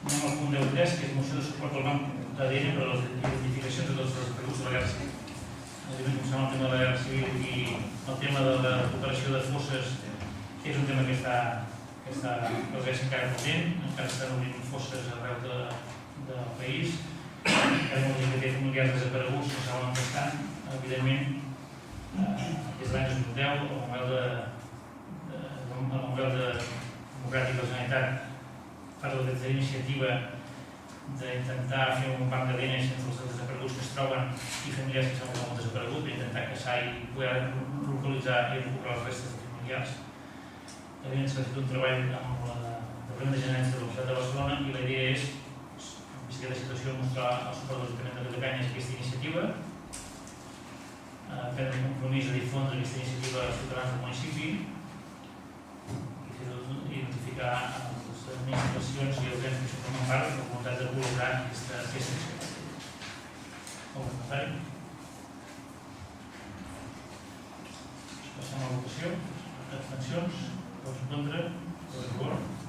Anem al punt 10.3, que és moció de suport al banc d'ADN per a les identificacions de tots els recursos de la Guerra Civil. Evidentment, començant el tema de la Guerra Civil i el tema de la recuperació de fosses, que és un tema que està encara pendent, encara estan obrint fosses arreu del país. Hi ha molta gent que té familiars desapareguts, no saben on estan. Evidentment, des de l'any 2010, el model democràtic de la Generalitat parla de iniciativa d'intentar fer un banc d'ADN entre els desapareguts que es troben i familiars que s'han molt desaparegut, per intentar caçar i poder localitzar i recuperar les restes de familiars. Evidentment, s'ha fet un treball amb el Departament de Generalitat de la Universitat de Barcelona i la idea és, vista aquesta situació, mostrar el suport de l'Ajuntament de Riudecanyes a aquesta iniciativa, prendre el compromís de difondre aquesta iniciativa als ciutadans del municipi i identificar les administracions i els ens que formen part de la voluntat de col·laborar en aquesta acció. El comentari. Passem a la votació. Abstencions. Vots en contra. Vots a favor.